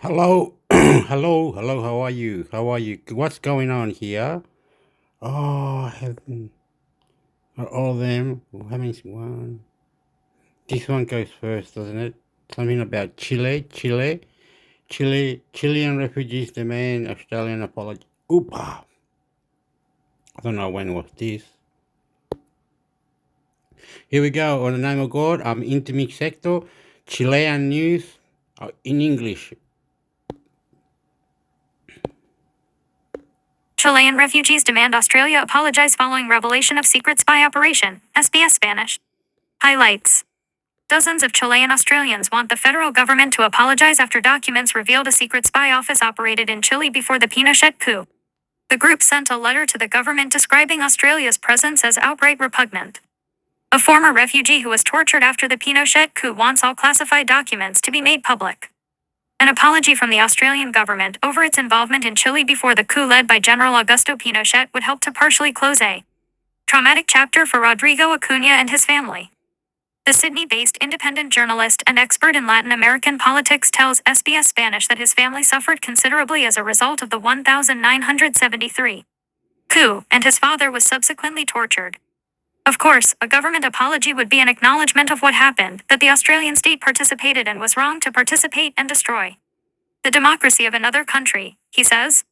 Hello, hello. How are you? How are you? What's going on here? Oh, heaven. Are all of them? We're having one. This one goes first, doesn't it? Something about Chilean refugees demand Australian apology. Oopa. I don't know when was this. Here we go. On the name of God, I'm intermixhector. Chilean news in English. Chilean refugees demand Australia apologize following revelation of secret spy operation. SBS Spanish. Highlights. Dozens of Chilean Australians want the federal government to apologize after documents revealed a secret spy office operated in Chile before the Pinochet coup. The group sent a letter to the government describing Australia's presence as outright repugnant. A former refugee who was tortured after the Pinochet coup wants all classified documents to be made public. An apology from the Australian government over its involvement in Chile before the coup led by General Augusto Pinochet would help to partially close a traumatic chapter for Rodrigo Acuna and his family. The Sydney-based independent journalist and expert in Latin American politics tells SBS Spanish that his family suffered considerably as a result of the 1973 coup, and his father was subsequently tortured. Of course, a government apology would be an acknowledgement of what happened, that the Australian state participated and was wrong to participate and destroy the democracy of another country, he says.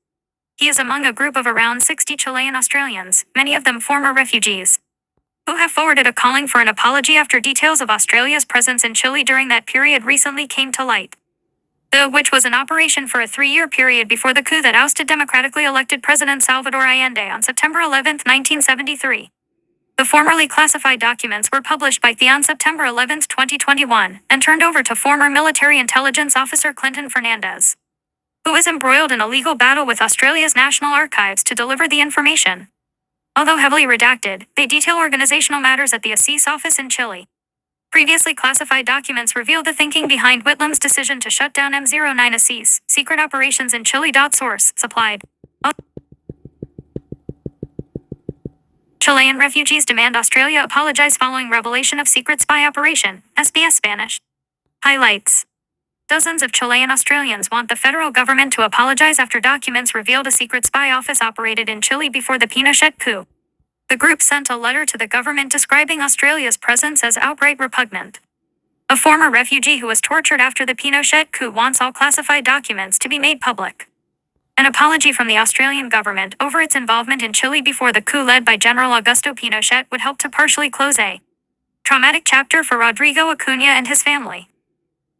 He is among a group of around 60 Chilean Australians, many of them former refugees, who have forwarded a calling for an apology after details of Australia's presence in Chile during that period recently came to light. Which was in operation for a 3-year period before the coup that ousted democratically elected President Salvador Allende on September 11, 1973. The formerly classified documents were published by THE on September 11, 2021, and turned over to former military intelligence officer Clinton Fernandez, who is embroiled in a legal battle with Australia's National Archives to deliver the information. Although heavily redacted, they detail organizational matters at the ASIS office in Chile. Previously classified documents reveal the thinking behind Whitlam's decision to shut down M09 ASIS, secret operations in Chile. Source, supplied. Chilean refugees demand Australia apologize following revelation of secret spy operation. SBS Spanish. Highlights. Dozens of Chilean Australians want the federal government to apologize after documents revealed a secret spy office operated in Chile before the Pinochet coup. The group sent a letter to the government describing Australia's presence as outright repugnant. A former refugee who was tortured after the Pinochet coup wants all classified documents to be made public. An apology from the Australian government over its involvement in Chile before the coup led by General Augusto Pinochet would help to partially close a traumatic chapter for Rodrigo Acuna and his family.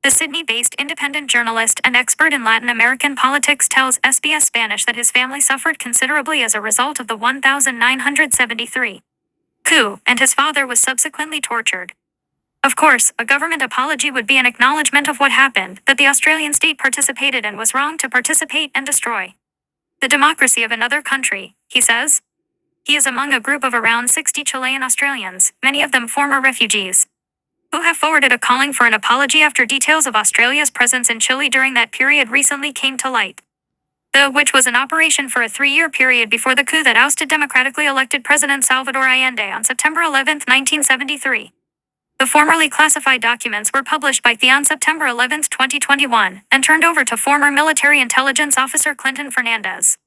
The Sydney-based independent journalist and expert in Latin American politics tells SBS Spanish that his family suffered considerably as a result of the 1973 coup, and his father was subsequently tortured. Of course, a government apology would be an acknowledgement of what happened, that the Australian state participated and was wrong to participate and destroy the democracy of another country, he says. He is among a group of around 60 Chilean Australians, many of them former refugees, who have forwarded a calling for an apology after details of Australia's presence in Chile during that period recently came to light. Which was in operation for a 3-year period before the coup that ousted democratically elected President Salvador Allende on September 11, 1973. The formerly classified documents were published by THE on September 11, 2021, and turned over to former military intelligence officer Clinton Fernandez,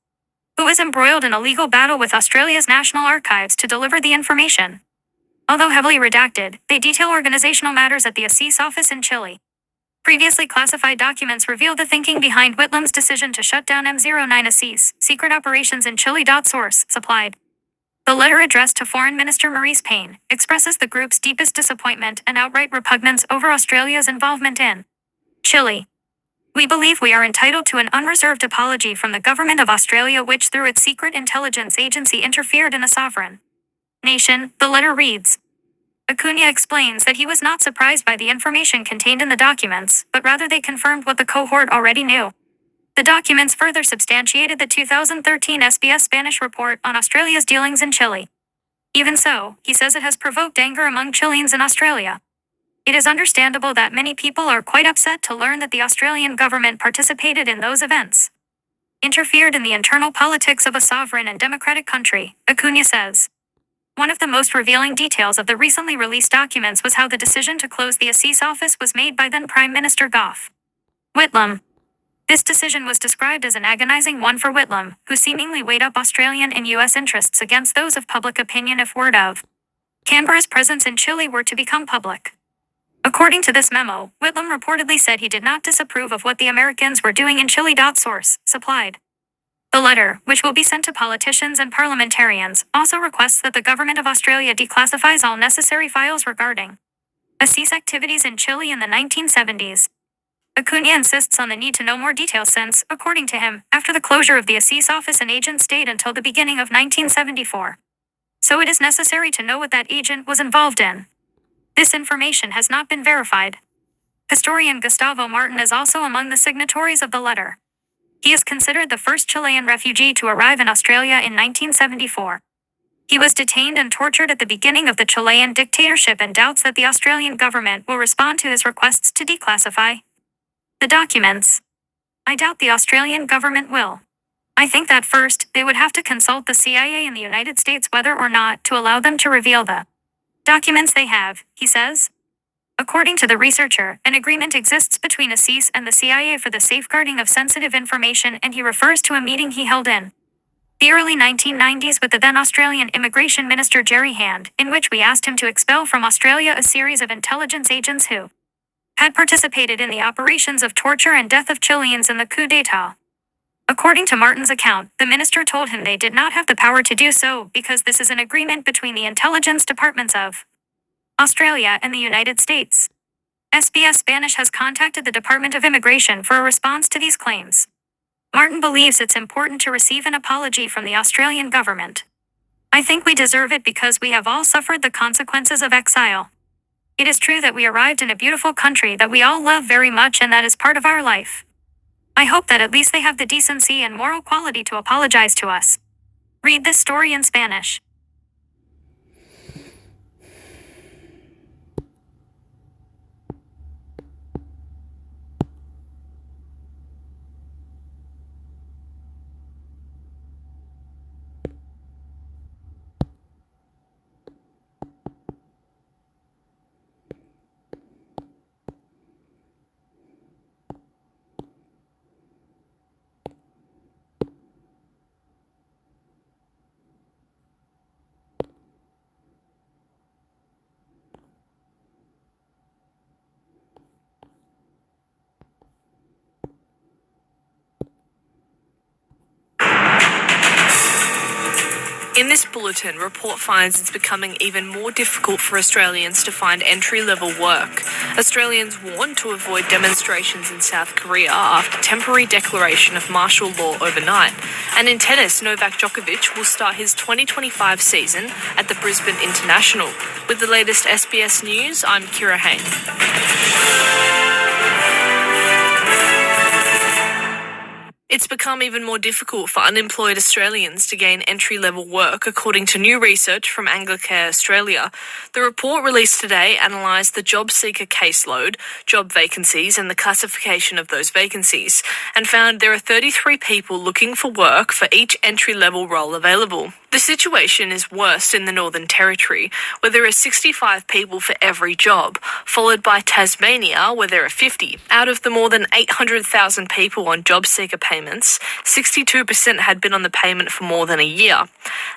who is embroiled in a legal battle with Australia's National Archives to deliver the information. Although heavily redacted, they detail organizational matters at the ASIS office in Chile. Previously classified documents reveal the thinking behind Whitlam's decision to shut down M09 ASIS, secret operations in Chile. Source, supplied. The letter addressed to Foreign Minister Maurice Payne expresses the group's deepest disappointment and outright repugnance over Australia's involvement in Chile. We believe we are entitled to an unreserved apology from the government of Australia, which through its secret intelligence agency interfered in a sovereign nation, the letter reads. Acuna explains that he was not surprised by the information contained in the documents, but rather they confirmed what the cohort already knew. The documents further substantiated the 2013 SBS Spanish report on Australia's dealings in Chile. Even so, he says it has provoked anger among Chileans in Australia. It is understandable that many people are quite upset to learn that the Australian government participated in those events, interfered in the internal politics of a sovereign and democratic country, Acuna says. One of the most revealing details of the recently released documents was how the decision to close the ASIS office was made by then Prime Minister Gough. Whitlam. This decision was described as an agonizing one for Whitlam, who seemingly weighed up Australian and U.S. interests against those of public opinion if word of Canberra's presence in Chile were to become public. According to this memo, Whitlam reportedly said he did not disapprove of what the Americans were doing in Chile. Source supplied. The letter, which will be sent to politicians and parliamentarians, also requests that the government of Australia declassifies all necessary files regarding ASIS activities in Chile in the 1970s. Acuna insists on the need to know more details since, according to him, after the closure of the ASIS office an agent stayed until the beginning of 1974. So it is necessary to know what that agent was involved in. This information has not been verified. Historian Gustavo Martin is also among the signatories of the letter. He is considered the first Chilean refugee to arrive in Australia in 1974. He was detained and tortured at the beginning of the Chilean dictatorship and doubts that the Australian government will respond to his requests to declassify the documents. I doubt the Australian government will. I think that first, they would have to consult the CIA in the United States whether or not to allow them to reveal the documents they have, he says. According to the researcher, an agreement exists between ASIS and the CIA for the safeguarding of sensitive information, and he refers to a meeting he held in the early 1990s with the then Australian Immigration Minister Jerry Hand, in which we asked him to expel from Australia a series of intelligence agents who had participated in the operations of torture and death of Chileans in the coup d'etat. According to Martin's account, the minister told him they did not have the power to do so because this is an agreement between the intelligence departments of Australia and the United States. SBS Spanish has contacted the Department of Immigration for a response to these claims. Martin believes it's important to receive an apology from the Australian government. I think we deserve it because we have all suffered the consequences of exile. It is true that we arrived in a beautiful country that we all love very much and that is part of our life. I hope that at least they have the decency and moral quality to apologize to us. Read this story in Spanish. In this bulletin, report finds it's becoming even more difficult for Australians to find entry-level work. Australians warn to avoid demonstrations in South Korea after temporary declaration of martial law overnight. And in tennis, Novak Djokovic will start his 2025 season at the Brisbane International. With the latest SBS News, I'm Kira Hain. It's become even more difficult for unemployed Australians to gain entry-level work, according to new research from Chilean Australia. The report released today analysed the job seeker caseload, job vacancies and the classification of those vacancies, and found there are 33 people looking for work for each entry-level role available. The situation is worst in the Northern Territory, where there are 65 people for every job, followed by Tasmania, where there are 50. Out of the more than 800,000 people on job seeker payments, 62% had been on the payment for more than a year.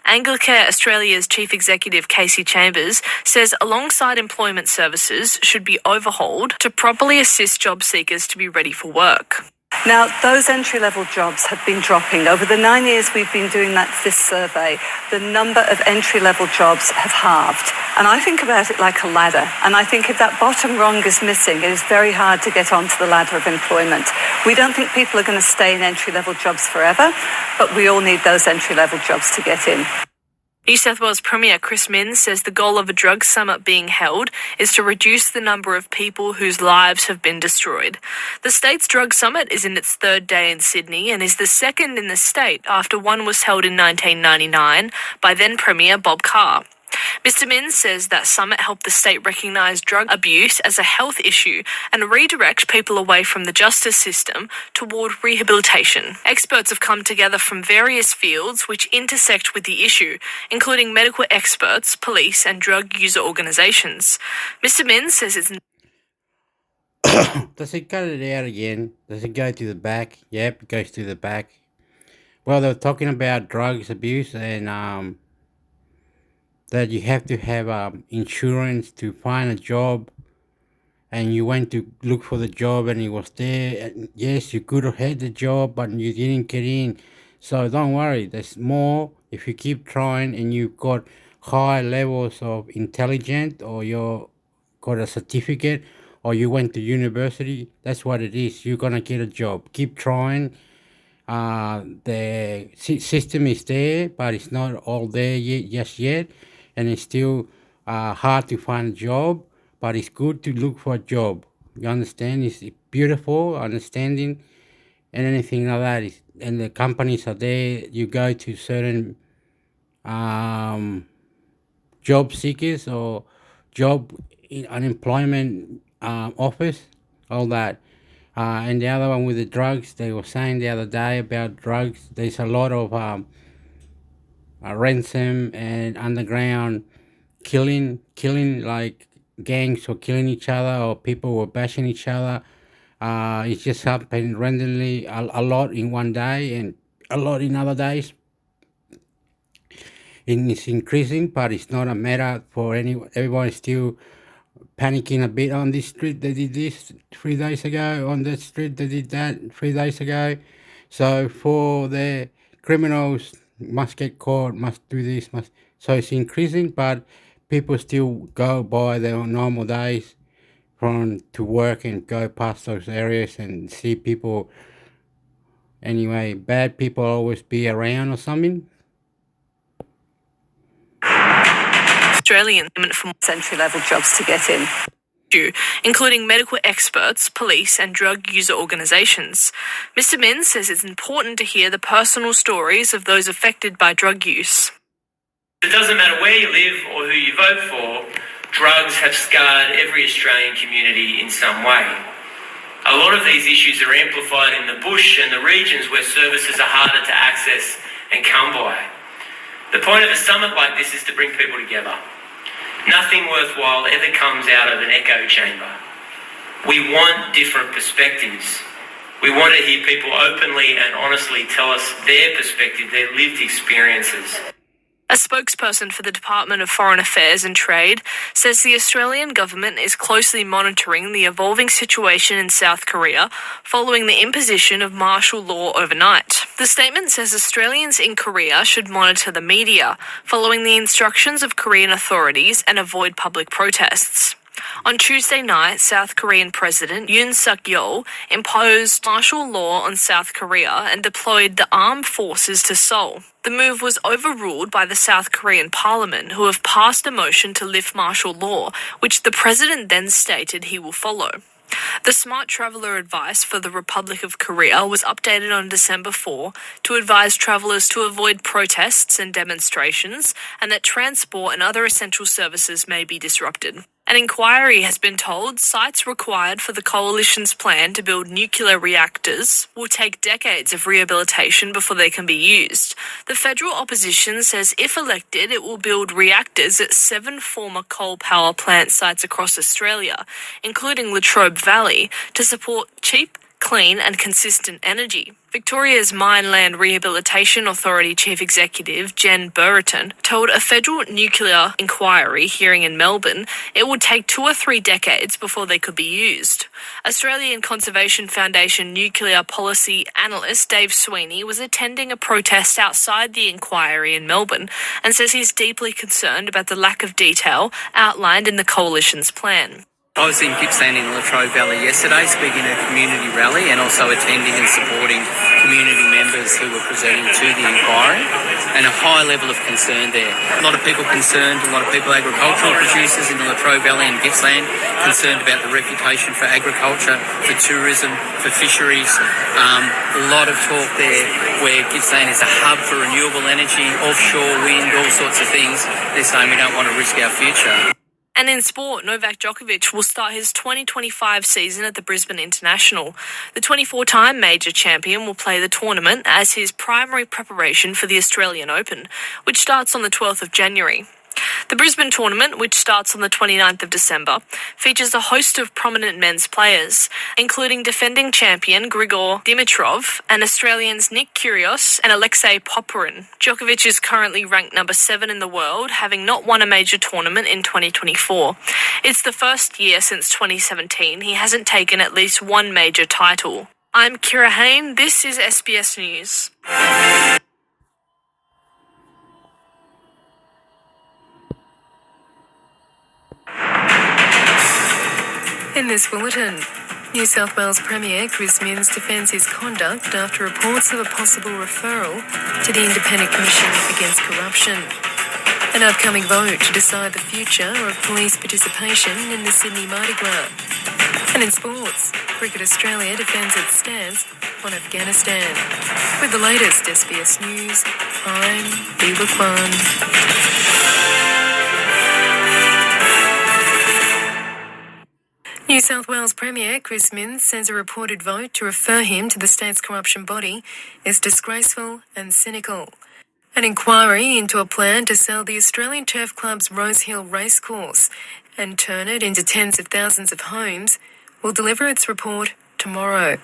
Chilean Australia's Chief Executive Casey Chambers says alongside employment services should be overhauled to properly assist job seekers to be ready for work. Now, those entry-level jobs have been dropping. Over the 9 years we've been doing this survey, the number of entry-level jobs have halved. And I think about it like a ladder. And I think if that bottom rung is missing, it is very hard to get onto the ladder of employment. We don't think people are going to stay in entry-level jobs forever, but we all need those entry-level jobs to get in. New South Wales Premier Chris Minns says the goal of a drug summit being held is to reduce the number of people whose lives have been destroyed. The state's drug summit is in its third day in Sydney and is the second in the state after one was held in 1999 by then Premier Bob Carr. Mr Minns says that summit helped the state recognise drug abuse as a health issue and redirect people away from the justice system toward rehabilitation. Experts have come together from various fields which intersect with the issue, including medical experts, police and drug user organisations. Mr Minns says it's Does it cut it out again? Does it go to the back? Yep, it goes to the back. Well, they were talking about drugs abuse and that you have to have insurance to find a job, and you went to look for the job and it was there. And yes, you could have had the job, but you didn't get in. So don't worry, there's more if you keep trying and you've got high levels of intelligence, or you're got a certificate, or you went to university. That's what it is. You're gonna get a job. Keep trying. The system is there, but it's not all there yet, just yet, and it's still hard to find a job. But it's good to look for a job. You understand? It's beautiful understanding, and anything like that. And the companies are there. You go to certain job seekers or job unemployment office, all that. And the other one with the drugs, they were saying the other day about drugs. There's a lot of ransom and underground killing like gangs were killing each other, or people were bashing each other. It just happened randomly, a lot in one day and a lot in other days. It's increasing, but it's not a matter for anyone. Everyone is still panicking a bit. On this street they did this 3 days ago, on that street they did that 3 days ago. So for the criminals must get caught, must do this, must. So it's increasing, but people still go by their normal days from to work and go past those areas and see people. Anyway, bad people always be around or something. Australian for Entry-level jobs to get in. including medical experts, police, and drug user organisations. Mr. Min says it's important to hear the personal stories of those affected by drug use. It doesn't matter where you live or who you vote for, drugs have scarred every Australian community in some way. A lot of these issues are amplified in the bush and the regions where services are harder to access and come by. The point of a summit like this is to bring people together. Nothing worthwhile ever comes out of an echo chamber. We want different perspectives. We want to hear people openly and honestly tell us their perspective, their lived experiences. A spokesperson for the Department of Foreign Affairs and Trade says the Australian government is closely monitoring the evolving situation in South Korea following the imposition of martial law overnight. The statement says Australians in Korea should monitor the media following the instructions of Korean authorities and avoid public protests. On Tuesday night, South Korean President Yoon Suk-yeol imposed martial law on South Korea and deployed the armed forces to Seoul. The move was overruled by the South Korean parliament, who have passed a motion to lift martial law, which the president then stated he will follow. The Smart Traveller advice for the Republic of Korea was updated on December 4 to advise travellers to avoid protests and demonstrations, and that transport and other essential services may be disrupted. An inquiry has been told sites required for the coalition's plan to build nuclear reactors will take decades of rehabilitation before they can be used. The federal opposition says if elected, it will build reactors at 7 former coal power plant sites across Australia, including Latrobe Valley, to support cheap, clean and consistent energy. Victoria's Mineland Rehabilitation Authority Chief Executive Jen Burriton told a federal nuclear inquiry hearing in Melbourne it would take 2 or 3 decades before they could be used. Australian Conservation Foundation nuclear policy analyst Dave Sweeney was attending a protest outside the inquiry in Melbourne and says he's deeply concerned about the lack of detail outlined in the coalition's plan. I was in Gippsland in Latrobe Valley yesterday speaking at a community rally and also attending and supporting community members who were presenting to the inquiry, and a high level of concern there. A lot of people concerned, a lot of people, agricultural producers in the Latrobe Valley and Gippsland, concerned about the reputation for agriculture, for tourism, for fisheries. A lot of talk there where Gippsland is a hub for renewable energy, offshore wind, all sorts of things. They're saying we don't want to risk our future. And in sport, Novak Djokovic will start his 2025 season at the Brisbane International. The 24-time major champion will play the tournament as his primary preparation for the Australian Open, which starts on the 12th of January. The Brisbane tournament, which starts on the 29th of December, features a host of prominent men's players, including defending champion Grigor Dimitrov and Australians Nick Kyrgios and Alexei Popyrin. Djokovic is currently ranked number 7 in the world, having not won a major tournament in 2024. It's the first year since 2017 he hasn't taken at least one major title. I'm Kira Hain, this is SBS News. In this bulletin, New South Wales Premier Chris Minns defends his conduct after reports of a possible referral to the Independent Commission Against Corruption. An upcoming vote to decide the future of police participation in the Sydney Mardi Gras. And in sports, Cricket Australia defends its stance on Afghanistan. With the latest SBS News, I'm Biba Kwan. New South Wales Premier Chris Minns says a reported vote to refer him to the state's corruption body is disgraceful and cynical. An inquiry into a plan to sell the Australian Turf Club's Rosehill Racecourse and turn it into tens of thousands of homes will deliver its report tomorrow.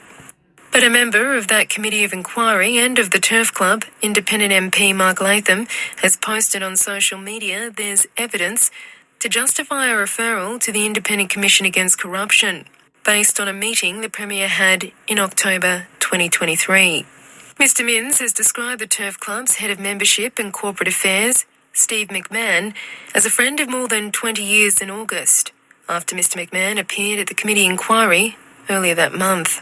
But a member of that committee of inquiry and of the Turf Club, Independent MP Mark Latham, has posted on social media there's evidence to justify a referral to the Independent Commission Against Corruption, based on a meeting the Premier had in October 2023. Mr Minns has described the Turf Club's head of membership and corporate affairs, Steve McMahon, as a friend of more than 20 years in August, after Mr McMahon appeared at the committee inquiry earlier that month.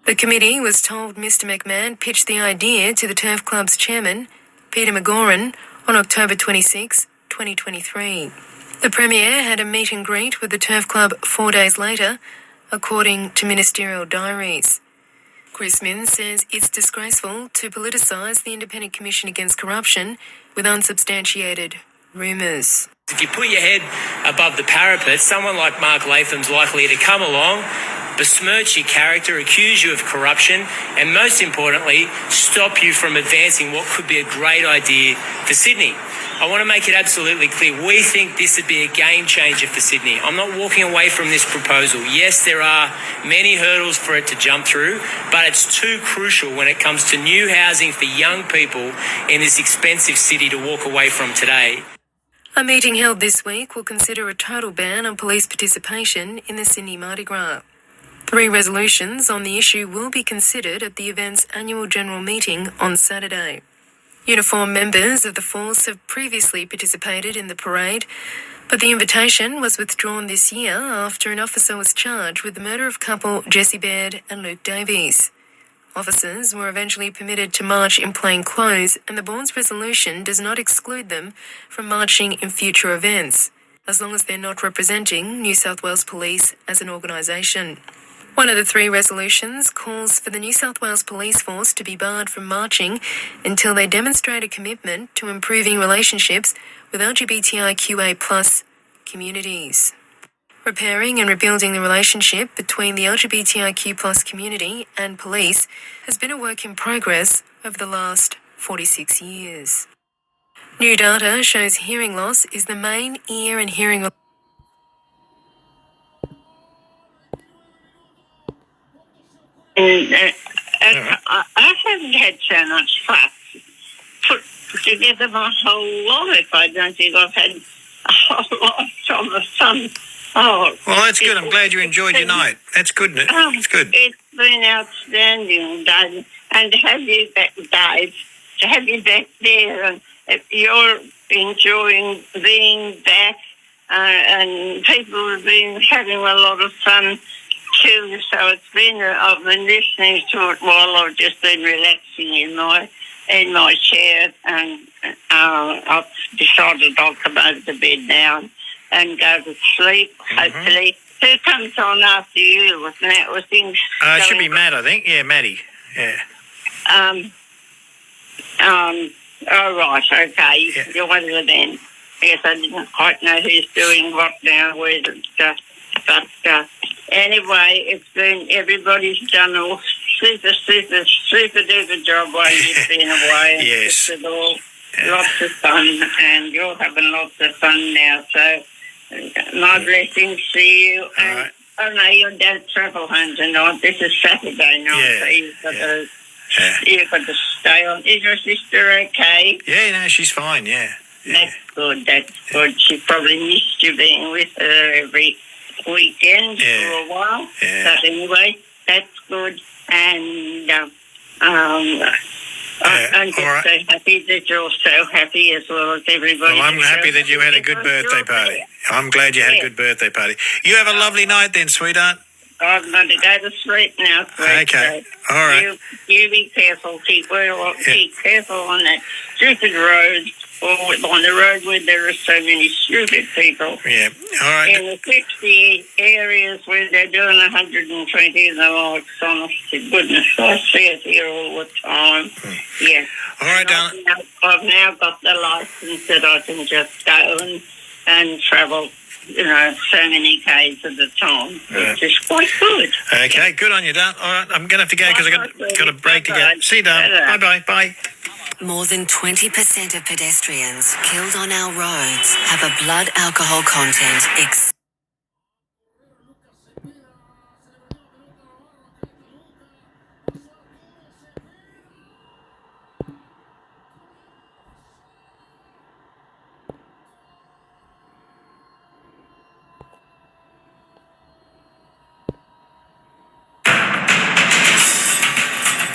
The committee was told Mr McMahon pitched the idea to the Turf Club's chairman, Peter McGauran, on October 26, 2023. The Premier had a meet and greet with the Turf Club 4 days later, according to ministerial diaries. Chris Minns says it's disgraceful to politicise the Independent Commission Against Corruption with unsubstantiated rumours. If you put your head above the parapet, someone like Mark Latham's likely to come along, besmirch your character, accuse you of corruption, and most importantly, stop you from advancing what could be a great idea for Sydney. I want to make it absolutely clear, we think this would be a game changer for Sydney. I'm not walking away from this proposal. Yes, there are many hurdles for it to jump through, but it's too crucial when it comes to new housing for young people in this expensive city to walk away from today. A meeting held this week will consider a total ban on police participation in the Sydney Mardi Gras. 3 resolutions on the issue will be considered at the event's annual general meeting on Saturday. Uniformed members of the force have previously participated in the parade, but the invitation was withdrawn this year after an officer was charged with the murder of couple Jessie Baird and Luke Davies. Officers were eventually permitted to march in plain clothes, and the Bourne's resolution does not exclude them from marching in future events, as long as they're not representing New South Wales Police as an organisation. One of the 3 resolutions calls for the New South Wales Police Force to be barred from marching until they demonstrate a commitment to improving relationships with LGBTIQA+ communities. Repairing and rebuilding the relationship between the LGBTIQ+ community and police has been a work in progress over the last 46 years. New data shows hearing loss is the main ear and hearing I haven't had so much fuss put together my whole life. I don't think I've had a whole lot from the sun. Oh, well, that's good. I'm glad you enjoyed your night. That's good, isn't it? It's good. It's been outstanding, Dave. And to have you back, Dave, to have you back there, and you're enjoying being back, and people have been having a lot of fun too. So it's been, I've been listening to it while I've just been relaxing in my chair, and I've decided I'll come over to bed now and go to sleep, hopefully. Who comes on after you with that? With things it should be Matt, I think. Yeah, Maddie. Yeah. Oh, right, okay. Yeah. You're one of the men. Yes, I didn't quite know who's doing what now, where and stuff. But anyway, it's been, everybody's done a super duper job while you've been away. And Yes. It all lots of fun, and you're having lots of fun now. So my blessings to you. And right. I know your dad travel home tonight. This is Saturday night, so you've got to stay on. Is your sister okay? Yeah, no, she's fine, yeah. That's good, that's good. She probably missed you being with her every weekend for a while. Yeah. But anyway, that's good. And I'm just so happy that you're so happy as well as everybody. Well, I'm happy that you had a good birthday party. I'm glad you had a good birthday party. You have a lovely night then, sweetheart. I'm going to go to sleep now, sweet. Okay, so all right. You be careful. Keep careful on that stupid road, or on the road where there are so many stupid people. Yeah, all right. In the 60 areas where they're doing 120 and the likes, honest to goodness, I see it here all the time. Yeah. All right, darling. I've now got the license that I can just go and travel, so many Ks at a time, which is quite good. Okay, good on you, darling. All right, I'm going to have to go because I've got a break to go. See you, darling. Bye-bye. Bye. More than 20% of pedestrians killed on our roads have a blood alcohol content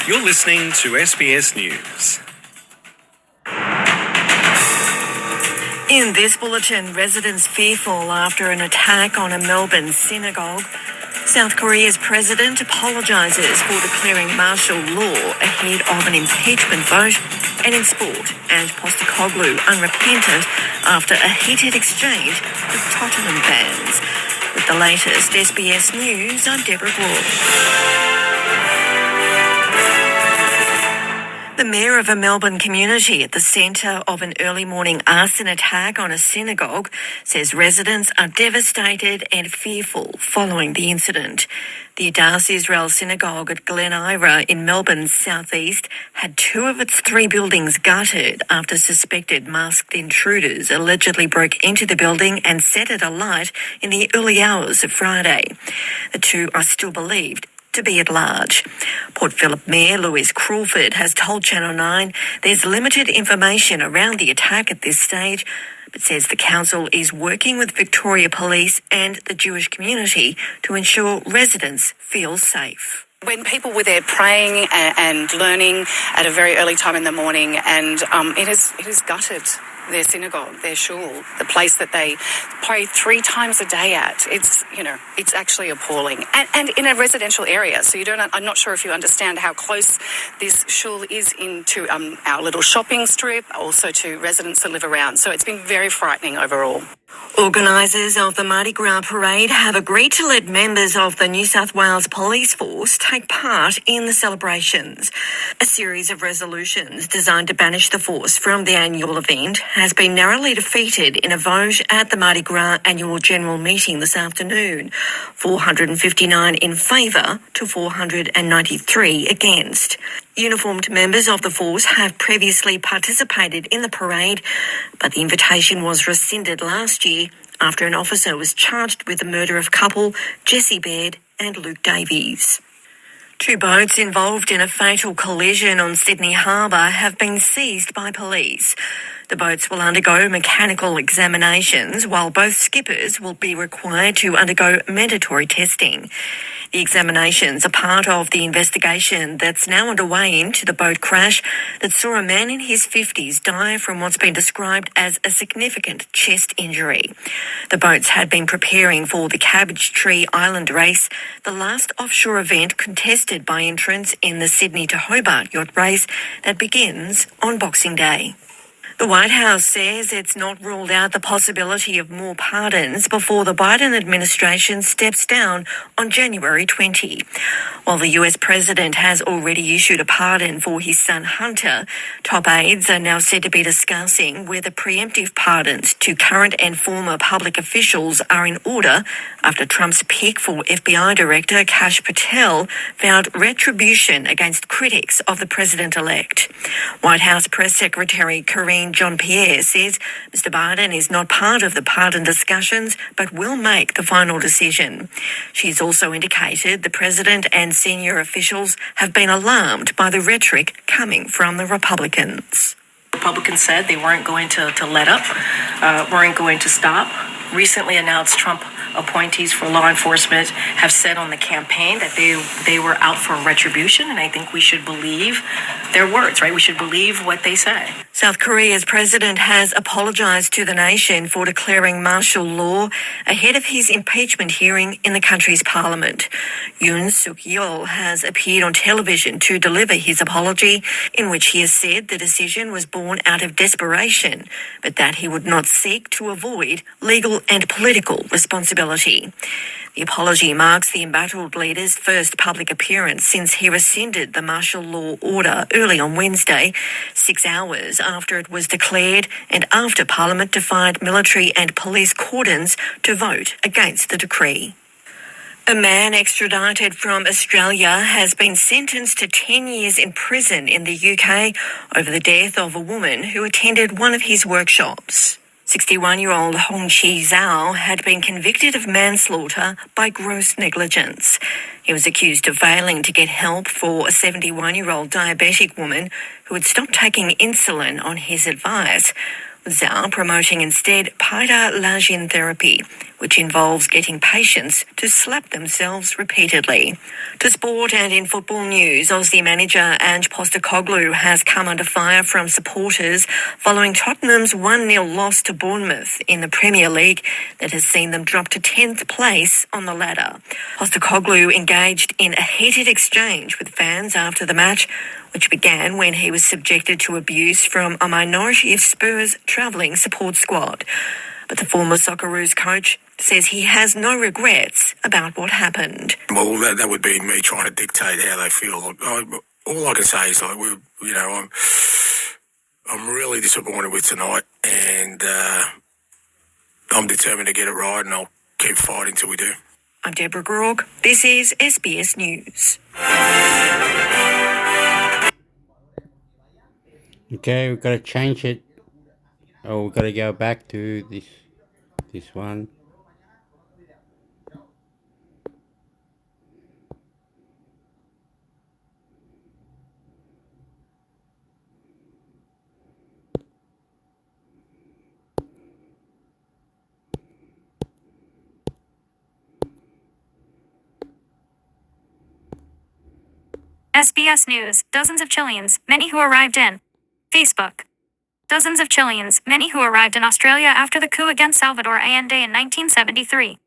You're listening to SBS News. In this bulletin, residents fearful after an attack on a Melbourne synagogue. South Korea's president apologises for declaring martial law ahead of an impeachment vote. And in sport, Ange Postecoglou unrepentant after a heated exchange with Tottenham fans. With the latest SBS News, I'm Deborah Gore. The mayor of a Melbourne community at the centre of an early morning arson attack on a synagogue says residents are devastated and fearful following the incident. The Adas Israel Synagogue at Glen Ira in Melbourne's southeast had 2 of its 3 buildings gutted after suspected masked intruders allegedly broke into the building and set it alight in the early hours of Friday. The 2 are still believed to be at large. Port Phillip Mayor Louise Crawford has told Channel 9 there's limited information around the attack at this stage, but says the council is working with Victoria Police and the Jewish community to ensure residents feel safe. When people were there praying and learning at a very early time in the morning, and it has gutted their synagogue, their shul, the place that they pray 3 times a day at. It's actually appalling. And in a residential area, so I'm not sure if you understand how close this shul is into our little shopping strip, also to residents that live around. So it's been very frightening overall. Organisers of the Mardi Gras parade have agreed to let members of the New South Wales Police Force take part in the celebrations. A series of resolutions designed to banish the force from the annual event has been narrowly defeated in a vote at the Mardi Gras annual general meeting this afternoon. 459 in favour to 493 against. Uniformed members of the force have previously participated in the parade, but the invitation was rescinded last year after an officer was charged with the murder of couple Jessie Baird and Luke Davies. 2 boats involved in a fatal collision on Sydney Harbour have been seized by police. The boats will undergo mechanical examinations, while both skippers will be required to undergo mandatory testing. The examinations are part of the investigation that's now underway into the boat crash that saw a man in his 50s die from what's been described as a significant chest injury. The boats had been preparing for the Cabbage Tree Island race, the last offshore event contested by entrants in the Sydney to Hobart yacht race that begins on Boxing Day. The White House says it's not ruled out the possibility of more pardons before the Biden administration steps down on January 20. While the US president has already issued a pardon for his son Hunter, top aides are now said to be discussing whether preemptive pardons to current and former public officials are in order after Trump's pick for FBI Director Kash Patel vowed retribution against critics of the president-elect. White House Press Secretary Karine Karine Jean-Pierre says Mr Biden is not part of the pardon discussions but will make the final decision. She's also indicated the president and senior officials have been alarmed by the rhetoric coming from the Republicans. Republicans said they weren't going to let up, weren't going to stop. Recently announced Trump appointees for law enforcement have said on the campaign that they were out for retribution, and I think we should believe their words, right? We should believe what they say. South Korea's president has apologised to the nation for declaring martial law ahead of his impeachment hearing in the country's parliament. Yoon Suk-yeol has appeared on television to deliver his apology, in which he has said the decision was born out of desperation, but that he would not seek to avoid legal and political responsibility. The apology marks the embattled leader's first public appearance since he rescinded the martial law order early on Wednesday, 6 hours after it was declared and after Parliament defied military and police cordons to vote against the decree. A man extradited from Australia has been sentenced to 10 years in prison in the UK over the death of a woman who attended one of his workshops. 61-year-old Hong Chi Zhao had been convicted of manslaughter by gross negligence. He was accused of failing to get help for a 71-year-old diabetic woman who had stopped taking insulin on his advice, with Zhao promoting instead Paida Lajin therapy, which involves getting patients to slap themselves repeatedly. To sport and in football news, Aussie manager Ange Postecoglou has come under fire from supporters following Tottenham's 1-0 loss to Bournemouth in the Premier League that has seen them drop to 10th place on the ladder. Postecoglou engaged in a heated exchange with fans after the match, which began when he was subjected to abuse from a minority of Spurs' travelling support squad. But the former Socceroos coach says he has no regrets about what happened. Well, that would be me trying to dictate how they feel. All I can say is, I'm really disappointed with tonight, and I'm determined to get it right, and I'll keep fighting till we do. I'm Deborah Grog. This is SBS News. Okay, we've got to change it. Oh, we've got to go back to this one. SBS News, dozens of Chileans, many who arrived in Facebook. Dozens of Chileans, many who arrived in Australia after the coup against Salvador Allende in 1973,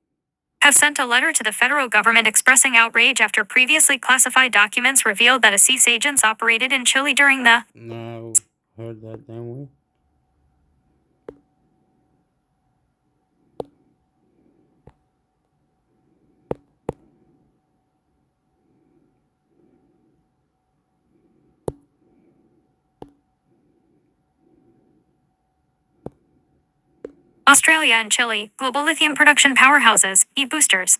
have sent a letter to the federal government expressing outrage after previously classified documents revealed that ICE agents operated in Chile during the No, heard that, didn't we? Australia and Chile, global lithium production powerhouses, e-boosters.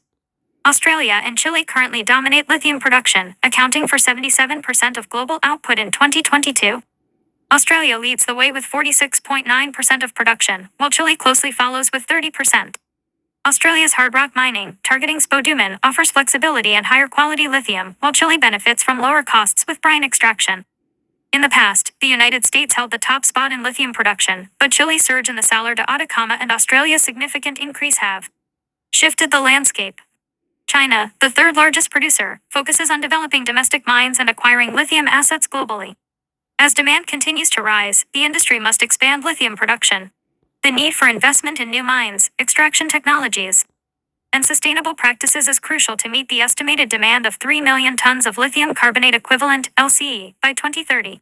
Australia and Chile currently dominate lithium production, accounting for 77% of global output in 2022. Australia leads the way with 46.9% of production, while Chile closely follows with 30%. Australia's hard rock mining, targeting spodumene, offers flexibility and higher quality lithium, while Chile benefits from lower costs with brine extraction. In the past, the United States held the top spot in lithium production, but Chile's surge in the Salar de Atacama and Australia's significant increase have shifted the landscape. China, the third largest producer, focuses on developing domestic mines and acquiring lithium assets globally. As demand continues to rise, the industry must expand lithium production. The need for investment in new mines, extraction technologies, and sustainable practices is crucial to meet the estimated demand of 3 million tons of lithium carbonate equivalent, LCE, by 2030.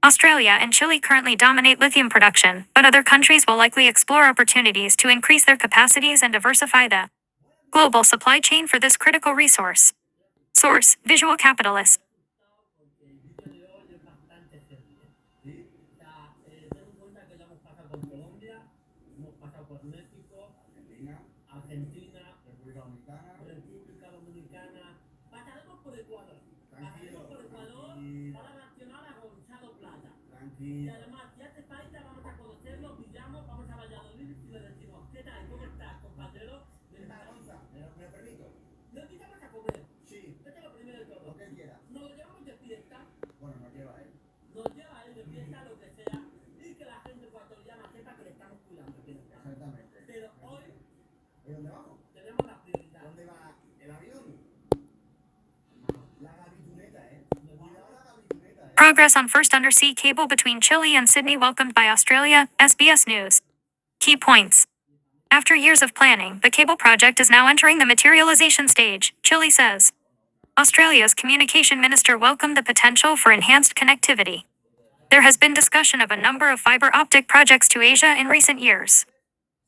Australia and Chile currently dominate lithium production, but other countries will likely explore opportunities to increase their capacities and diversify the global supply chain for this critical resource. Source: Visual Capitalist. Progress on first undersea cable between Chile and Sydney welcomed by Australia, SBS News. Key points. After years of planning, the cable project is now entering the materialization stage, Chile says. Australia's communication minister welcomed the potential for enhanced connectivity. There has been discussion of a number of fiber optic projects to Asia in recent years.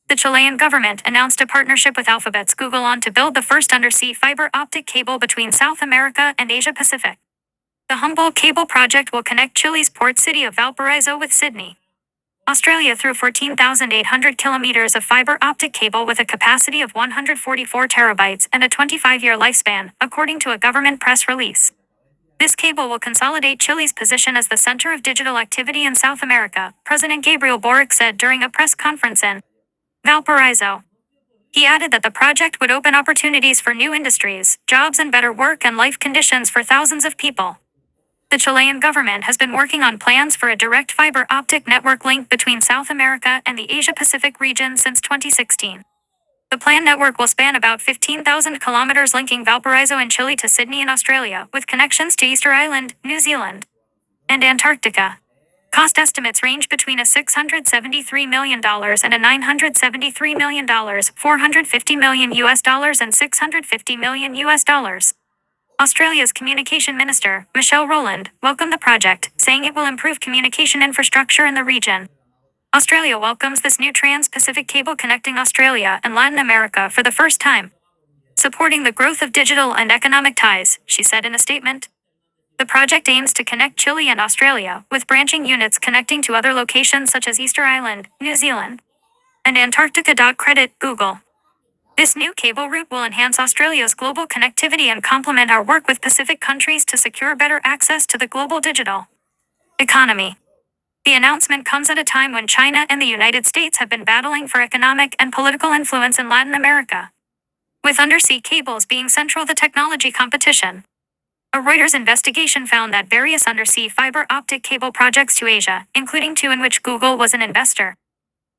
The Chilean government announced a partnership with Alphabet's Google on to build the first undersea fiber optic cable between South America and Asia Pacific. The Humboldt Cable project will connect Chile's port city of Valparaiso with Sydney, Australia through 14,800 kilometers of fiber optic cable with a capacity of 144 terabytes and a 25-year lifespan, according to a government press release. This cable will consolidate Chile's position as the center of digital activity in South America, President Gabriel Boric said during a press conference in Valparaiso. He added that the project would open opportunities for new industries, jobs, and better work and life conditions for thousands of people. The Chilean government has been working on plans for a direct fiber optic network link between South America and the Asia-Pacific region since 2016. The planned network will span about 15,000 kilometers linking Valparaiso in Chile to Sydney in Australia, with connections to Easter Island, New Zealand, and Antarctica. Cost estimates range between a $673 million and a $973 million, $450 million US dollars and $650 million US dollars. Australia's communication minister, Michelle Rowland, welcomed the project, saying it will improve communication infrastructure in the region. Australia welcomes this new trans-Pacific cable connecting Australia and Latin America for the first time, supporting the growth of digital and economic ties, she said in a statement. The project aims to connect Chile and Australia, with branching units connecting to other locations such as Easter Island, New Zealand, and Antarctica. Credit Google. This new cable route will enhance Australia's global connectivity and complement our work with Pacific countries to secure better access to the global digital economy. The announcement comes at a time when China and the United States have been battling for economic and political influence in Latin America, with undersea cables being central to technology competition. A Reuters investigation found that various undersea fiber optic cable projects to Asia, including two in which Google was an investor,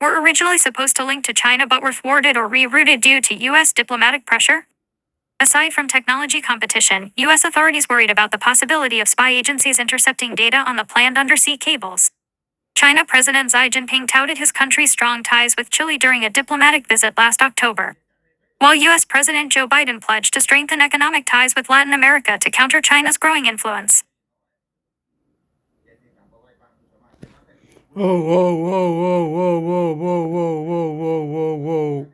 were originally supposed to link to China but were thwarted or rerouted due to U.S. diplomatic pressure. Aside from technology competition, U.S. authorities worried about the possibility of spy agencies intercepting data on the planned undersea cables. China President Xi Jinping touted his country's strong ties with Chile during a diplomatic visit last October, while U.S. President Joe Biden pledged to strengthen economic ties with Latin America to counter China's growing influence. Whoa, whoa, whoa, whoa, whoa, whoa, whoa, whoa, whoa, whoa, whoa, whoa.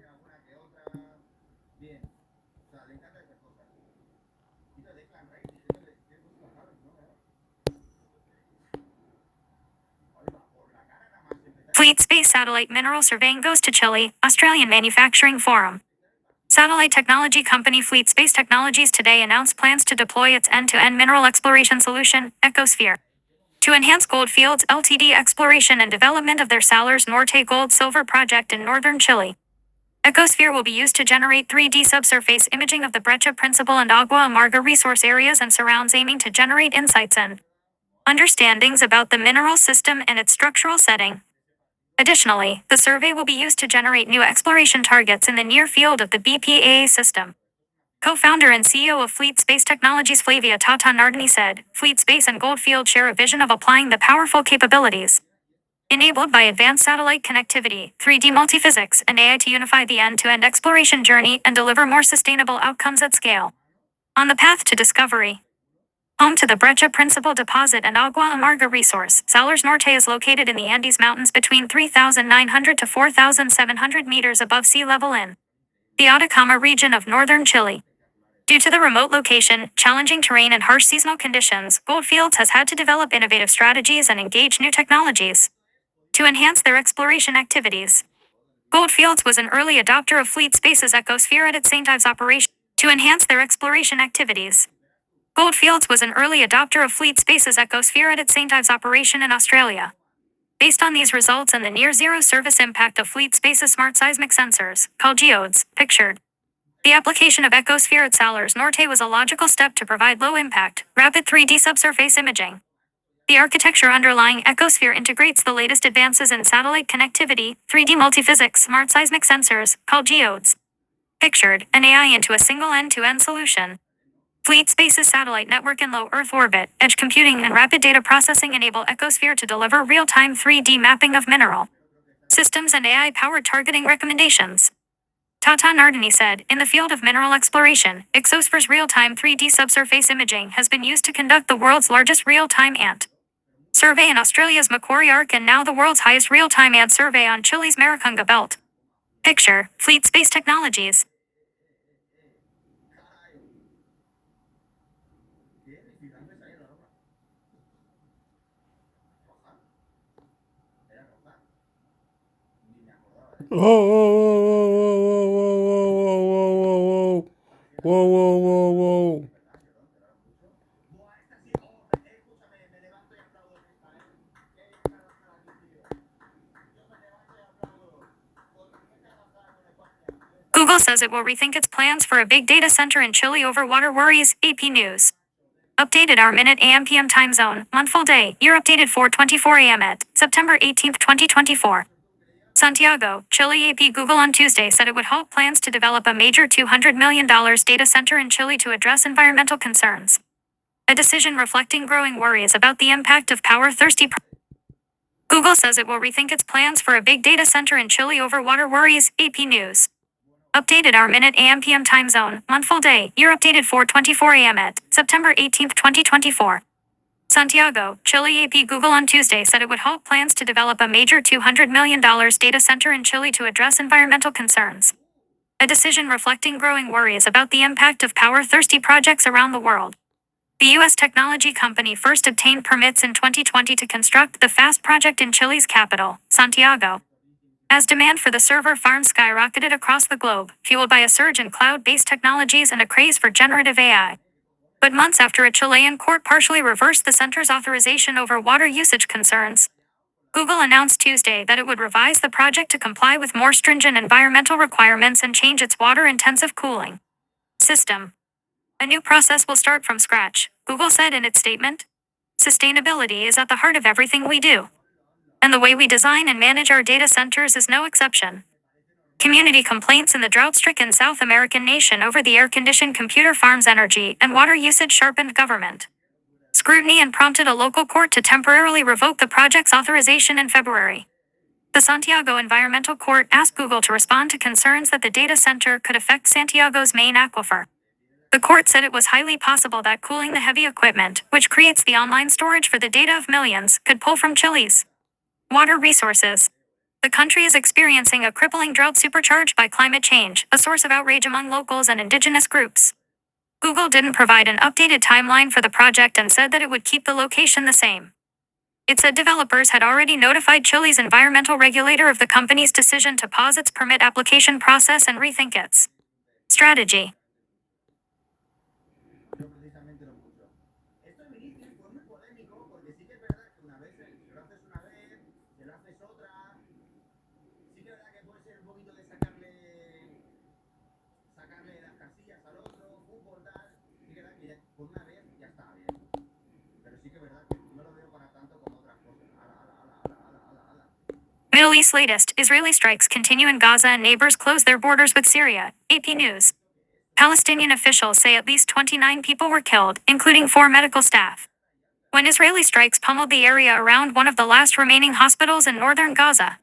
Fleet Space Satellite Mineral Surveying goes to Chile, Australian Manufacturing Forum. Satellite technology company Fleet Space Technologies today announced plans to deploy its end-to-end mineral exploration solution, Ecosphere, to enhance Goldfields Ltd. Exploration and development of their Salar Norte gold-silver project in northern Chile. Ecosphere will be used to generate 3D subsurface imaging of the Brecha Principal and Agua Amarga resource areas and surrounds, aiming to generate insights and understandings about the mineral system and its structural setting. Additionally, the survey will be used to generate new exploration targets in the near field of the BPAA system. Co-founder and CEO of Fleet Space Technologies Flavia Tata Nardini said, Fleet Space and Goldfield share a vision of applying the powerful capabilities enabled by advanced satellite connectivity, 3D multiphysics, and AI to unify the end-to-end exploration journey and deliver more sustainable outcomes at scale. On the path to discovery. Home to the Brecha Principal deposit and Agua Amarga resource, Salar Norte is located in the Andes Mountains between 3,900 to 4,700 meters above sea level in the Atacama region of northern Chile. Due to the remote location, challenging terrain, and harsh seasonal conditions, Goldfields has had to develop innovative strategies and engage new technologies to enhance their exploration activities. Goldfields was an early adopter of Fleet Space's Ecosphere at its St. Ives operation to enhance their exploration activities. Goldfields was an early adopter of Fleet Space's Ecosphere at its St. Ives operation in Australia. Based on these results and the near-zero service impact of Fleet Space's smart seismic sensors, called geodes, pictured, the application of Ecosphere at Salar Norte was a logical step to provide low-impact, rapid 3D subsurface imaging. The architecture underlying Ecosphere integrates the latest advances in satellite connectivity, 3D multiphysics, smart seismic sensors, called geodes, pictured, and AI into a single end-to-end solution. Fleet Space's satellite network in low Earth orbit, edge computing, and rapid data processing enable Ecosphere to deliver real-time 3D mapping of mineral systems and AI-powered targeting recommendations. Tata Nardini said, in the field of mineral exploration, Exosphere's real-time 3D subsurface imaging has been used to conduct the world's largest real-time ant survey in Australia's Macquarie Arc and now the world's highest real-time ant survey on Chile's Maricunga Belt. Picture, Fleet Space Technologies. Whoa, whoa, whoa, whoa, whoa, whoa, whoa, whoa, whoa, whoa, whoa, whoa, whoa. Google says it will rethink its plans for a big data center in Chile over water worries, AP News. Updated hour minute AM PM time zone, month full day, year updated 4:24 AM at September 18, 2024. Santiago, Chile. AP Google on Tuesday said it would halt plans to develop a major $200 million data center in Chile to address environmental concerns. A decision reflecting growing worries about the impact of power-thirsty. Google says it will rethink its plans for a big data center in Chile over water worries, AP News. Updated hour minute AM PM time zone, month full day, year updated 4:24 AM at September 18, 2024. Santiago, Chile. AP Google on Tuesday said it would halt plans to develop a major $200 million data center in Chile to address environmental concerns. A decision reflecting growing worries about the impact of power-thirsty projects around the world. The U.S. technology company first obtained permits in 2020 to construct the FAST project in Chile's capital, Santiago. As demand for the server farm skyrocketed across the globe, fueled by a surge in cloud-based technologies and a craze for generative AI. But months after a Chilean court partially reversed the center's authorization over water usage concerns, Google announced Tuesday that it would revise the project to comply with more stringent environmental requirements and change its water-intensive cooling system. A new process will start from scratch, Google said in its statement. Sustainability is at the heart of everything we do. And the way we design and manage our data centers is no exception. Community complaints in the drought-stricken South American nation over the air-conditioned computer farm's energy and water usage sharpened government scrutiny and prompted a local court to temporarily revoke the project's authorization in February. The Santiago Environmental Court asked Google to respond to concerns that the data center could affect Santiago's main aquifer. The court said it was highly possible that cooling the heavy equipment, which creates the online storage for the data of millions, could pull from Chile's water resources. The country is experiencing a crippling drought supercharged by climate change, a source of outrage among locals and indigenous groups. Google didn't provide an updated timeline for the project and said that it would keep the location the same. It said developers had already notified Chile's environmental regulator of the company's decision to pause its permit application process and rethink its strategy. Middle East latest, Israeli strikes continue in Gaza and neighbors close their borders with Syria, AP News. Palestinian officials say at least 29 people were killed, including 4 medical staff, when Israeli strikes pummeled the area around one of the last remaining hospitals in northern Gaza.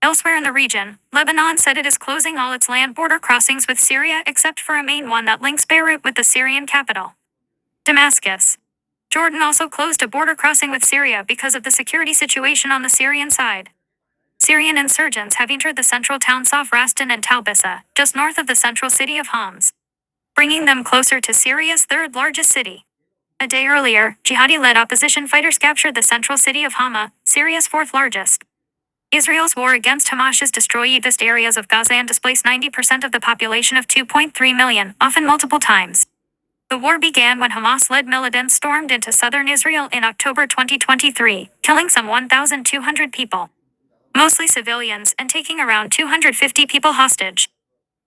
Elsewhere in the region, Lebanon said it is closing all its land border crossings with Syria except for a main one that links Beirut with the Syrian capital, Damascus. Jordan also closed a border crossing with Syria because of the security situation on the Syrian side. Syrian insurgents have entered the central towns of Rastan and Talbissa, just north of the central city of Homs, bringing them closer to Syria's third largest city. A day earlier, jihadi-led opposition fighters captured the central city of Hama, Syria's fourth largest. Israel's war against Hamas has destroyed vast areas of Gaza and displaced 90% of the population of 2.3 million, often multiple times. The war began when Hamas-led militants stormed into southern Israel in October 2023, killing some 1,200 people, mostly civilians, and taking around 250 people hostage.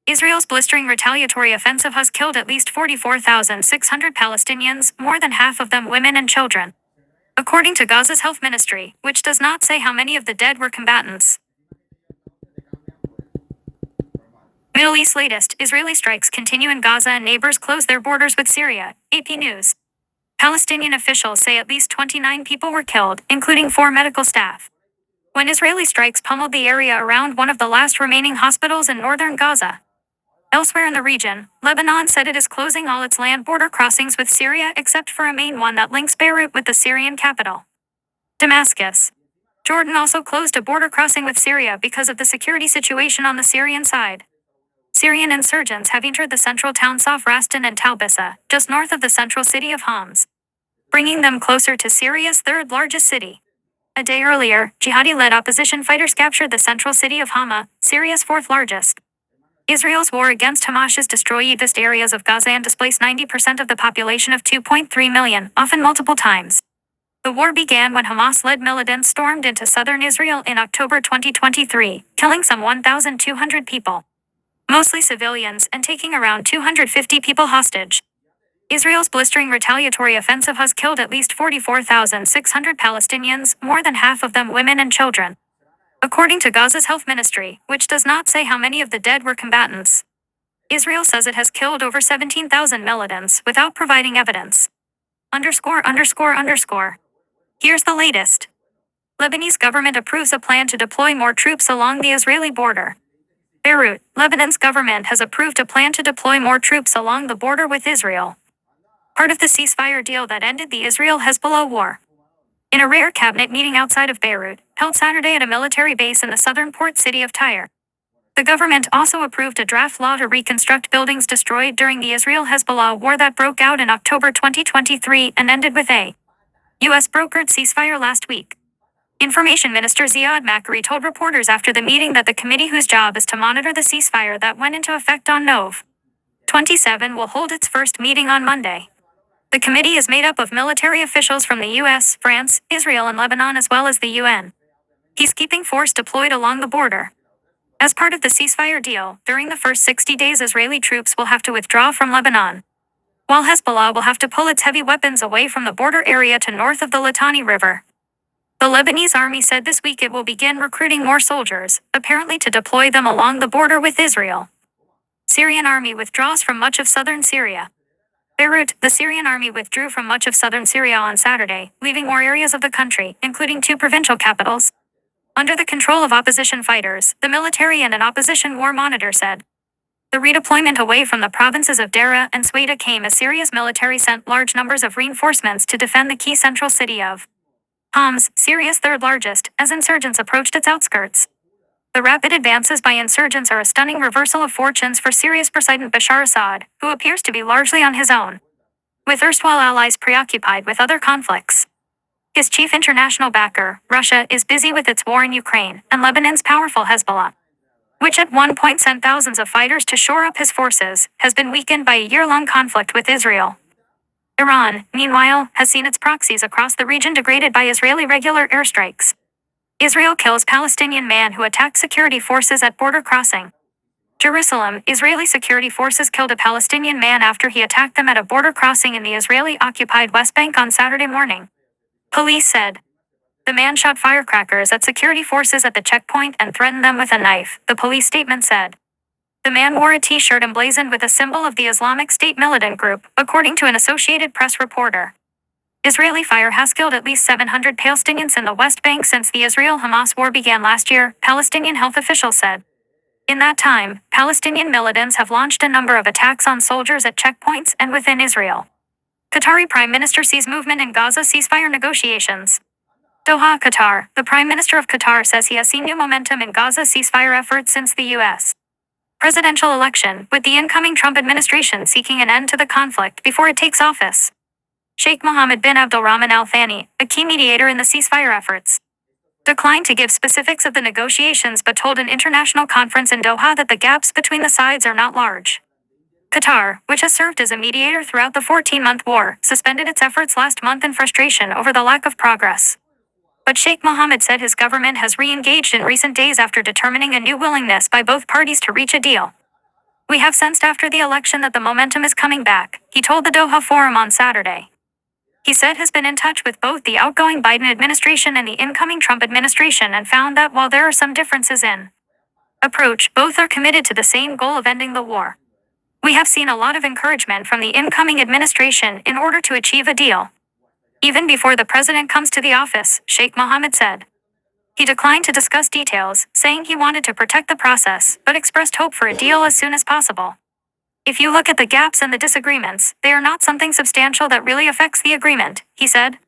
Israel's blistering retaliatory offensive has killed at least 44,600 Palestinians, more than half of them women and children, according to Gaza's health ministry, which does not say how many of the dead were combatants. Middle East latest, Israeli strikes continue in Gaza and neighbors close their borders with Syria, AP News. Palestinian officials say at least 29 people were killed, including 4 medical staff, when Israeli strikes pummeled the area around one of the last remaining hospitals in northern Gaza. Elsewhere in the region, Lebanon said it is closing all its land border crossings with Syria except for a main one that links Beirut with the Syrian capital, Damascus. Jordan also closed a border crossing with Syria because of the security situation on the Syrian side. Syrian insurgents have entered the central towns of Rastan and Talbissa, just north of the central city of Homs, bringing them closer to Syria's third largest city. A day earlier, jihadi-led opposition fighters captured the central city of Hama, Syria's fourth largest. Israel's war against Hamas has destroyed vast areas of Gaza and displaced 90% of the population of 2.3 million, often multiple times. The war began when Hamas-led militants stormed into southern Israel in October 2023, killing some 1,200 people, mostly civilians, and taking around 250 people hostage. Israel's blistering retaliatory offensive has killed at least 44,600 Palestinians, more than half of them women and children, according to Gaza's health ministry, which does not say how many of the dead were combatants. Israel says it has killed over 17,000 militants without providing evidence. ____. Here's the latest. Lebanese government approves a plan to deploy more troops along the Israeli border. Beirut, Lebanon's government has approved a plan to deploy more troops along the border with Israel, part of the ceasefire deal that ended the Israel-Hezbollah war. In a rare cabinet meeting outside of Beirut, held Saturday at a military base in the southern port city of Tyre, the government also approved a draft law to reconstruct buildings destroyed during the Israel-Hezbollah war that broke out in October 2023 and ended with a U.S.-brokered ceasefire last week. Information Minister Ziad Makari told reporters after the meeting that the committee, whose job is to monitor the ceasefire that went into effect on Nov 27, will hold its first meeting on Monday. The committee is made up of military officials from the U.S., France, Israel, and Lebanon, as well as the UN peacekeeping force deployed along the border. As part of the ceasefire deal, during the first 60 days Israeli troops will have to withdraw from Lebanon, while Hezbollah will have to pull its heavy weapons away from the border area to north of the Litani River. The Lebanese army said this week it will begin recruiting more soldiers, apparently to deploy them along the border with Israel. Syrian army withdraws from much of southern Syria. Beirut, the Syrian army withdrew from much of southern Syria on Saturday, leaving more areas of the country, including 2 provincial capitals, under the control of opposition fighters, the military and an opposition war monitor said. The redeployment away from the provinces of Dera and Sweda came as Syria's military sent large numbers of reinforcements to defend the key central city of Homs, Syria's third largest, as insurgents approached its outskirts. The rapid advances by insurgents are a stunning reversal of fortunes for Syria's President Bashar Assad, who appears to be largely on his own, with erstwhile allies preoccupied with other conflicts. His chief international backer, Russia, is busy with its war in Ukraine, and Lebanon's powerful Hezbollah, which at one point sent thousands of fighters to shore up his forces, has been weakened by a year-long conflict with Israel. Iran, meanwhile, has seen its proxies across the region degraded by Israeli regular airstrikes. Israel kills Palestinian man who attacked security forces at border crossing. Jerusalem, Israeli security forces killed a Palestinian man after he attacked them at a border crossing in the Israeli-occupied West Bank on Saturday morning, police said. The man shot firecrackers at security forces at the checkpoint and threatened them with a knife, the police statement said. The man wore a t-shirt emblazoned with a symbol of the Islamic State militant group, according to an Associated Press reporter. Israeli fire has killed at least 700 Palestinians in the West Bank since the Israel-Hamas war began last year, Palestinian health officials said. In that time, Palestinian militants have launched a number of attacks on soldiers at checkpoints and within Israel. Qatari Prime Minister sees movement in Gaza ceasefire negotiations. Doha, Qatar. The Prime Minister of Qatar says he has seen new momentum in Gaza ceasefire efforts since the U.S. presidential election, with the incoming Trump administration seeking an end to the conflict before it takes office. Sheikh Mohammed bin Abdulrahman Al Thani, a key mediator in the ceasefire efforts, declined to give specifics of the negotiations but told an international conference in Doha that the gaps between the sides are not large. Qatar, which has served as a mediator throughout the 14-month war, suspended its efforts last month in frustration over the lack of progress. But Sheikh Mohammed said his government has re-engaged in recent days after determining a new willingness by both parties to reach a deal. We have sensed after the election that the momentum is coming back, he told the Doha Forum on Saturday. He said has been in touch with both the outgoing Biden administration and the incoming Trump administration and found that while there are some differences in approach, both are committed to the same goal of ending the war. We have seen a lot of encouragement from the incoming administration in order to achieve a deal. Even before the president comes to the office, Sheikh Mohammed said. He declined to discuss details, saying he wanted to protect the process, but expressed hope for a deal as soon as possible. If you look at the gaps and the disagreements, they are not something substantial that really affects the agreement, he said.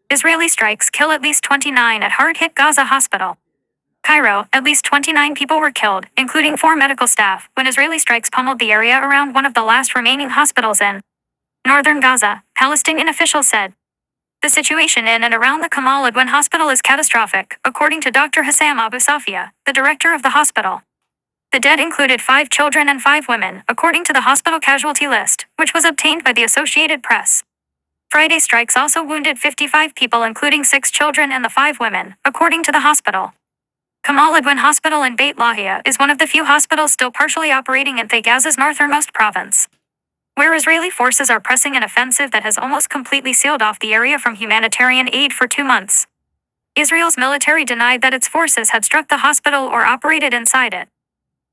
Israeli strikes kill at least 29 at hard-hit Gaza hospital. Cairo, at least 29 people were killed, including 4 medical staff, when Israeli strikes pummeled the area around one of the last remaining hospitals in northern Gaza, Palestinian officials said. The situation in and around the Kamal Adwan hospital is catastrophic, according to Dr. Hassam Abu Safia, the director of the hospital. The dead included 5 children and 5 women, according to the hospital casualty list, which was obtained by the Associated Press. Friday strikes also wounded 55 people, including 6 children and the 5 women, according to the hospital. Kamal Adwan Hospital in Beit Lahia is one of the few hospitals still partially operating in Gaza's northernmost province, where Israeli forces are pressing an offensive that has almost completely sealed off the area from humanitarian aid for 2 months. Israel's military denied that its forces had struck the hospital or operated inside it.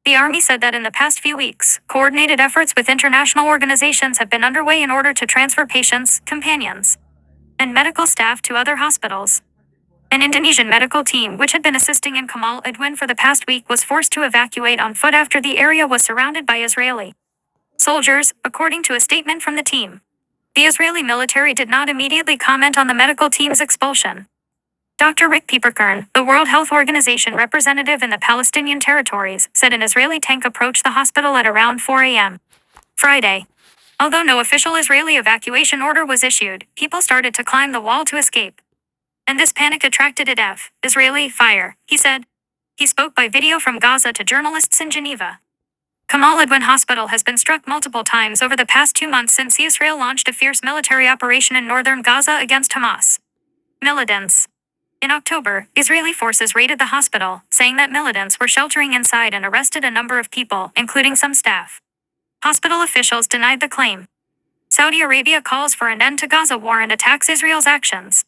The army said that in the past few weeks, coordinated efforts with international organizations have been underway in order to transfer patients, companions, and medical staff to other hospitals. An Indonesian medical team which had been assisting in Kamal Adwan for the past week was forced to evacuate on foot after the area was surrounded by Israeli soldiers, according to a statement from the team. The Israeli military did not immediately comment on the medical team's expulsion. Dr. Rick Pieperkern, the World Health Organization representative in the Palestinian territories, said an Israeli tank approached the hospital at around 4 a.m. Friday. Although no official Israeli evacuation order was issued, people started to climb the wall to escape. And this panic attracted Israeli fire, he said. He spoke by video from Gaza to journalists in Geneva. Kamal Adwan Hospital has been struck multiple times over the past 2 months since Israel launched a fierce military operation in northern Gaza against Hamas militants. In October, Israeli forces raided the hospital, saying that militants were sheltering inside and arrested a number of people, including some staff. Hospital officials denied the claim. Saudi Arabia calls for an end to Gaza war and attacks Israel's actions.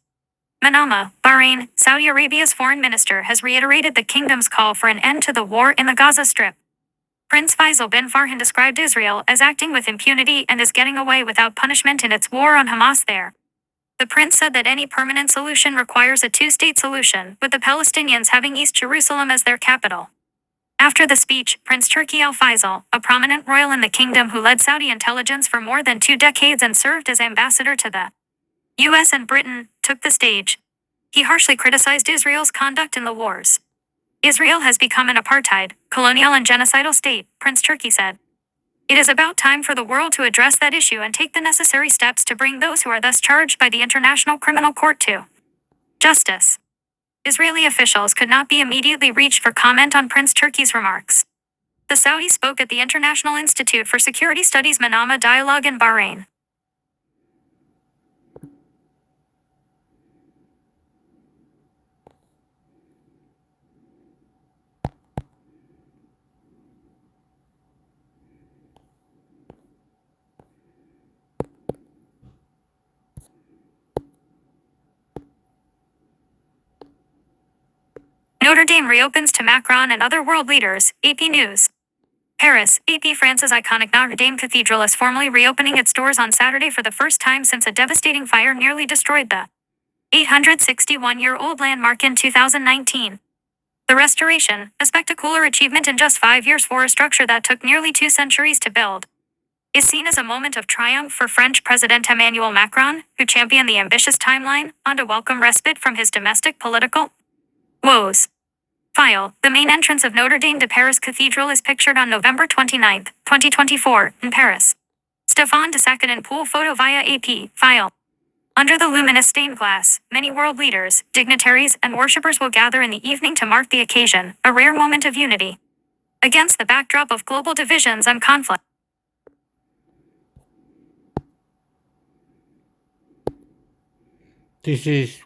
Manama, Bahrain, Saudi Arabia's foreign minister has reiterated the kingdom's call for an end to the war in the Gaza Strip. Prince Faisal bin Farhan described Israel as acting with impunity and is getting away without punishment in its war on Hamas there. The prince said that any permanent solution requires a 2-state solution, with the Palestinians having East Jerusalem as their capital. After the speech, Prince Turki Al Faisal, a prominent royal in the kingdom who led Saudi intelligence for more than 2 decades and served as ambassador to the U.S. and Britain, took the stage. He harshly criticized Israel's conduct in the wars. Israel has become an apartheid, colonial and genocidal state, Prince Turki said. It is about time for the world to address that issue and take the necessary steps to bring those who are thus charged by the International Criminal Court to justice. Israeli officials could not be immediately reached for comment on Prince Turki's remarks. The Saudi spoke at the International Institute for Security Studies Manama Dialogue in Bahrain. Notre Dame reopens to Macron and other world leaders, AP News. Paris, AP France's iconic Notre Dame Cathedral is formally reopening its doors on Saturday for the first time since a devastating fire nearly destroyed the 861-year-old landmark in 2019. The restoration, a spectacular achievement in just 5 years for a structure that took nearly 2 centuries to build, is seen as a moment of triumph for French President Emmanuel Macron, who championed the ambitious timeline, on to welcome respite from his domestic political woes. File, the main entrance of Notre Dame de Paris Cathedral is pictured on November 29, 2024, in Paris. Stéphane de Sacadin pool photo via AP, file. Under the luminous stained glass, many world leaders, dignitaries, and worshippers will gather in the evening to mark the occasion, a rare moment of unity against the backdrop of global divisions and conflict.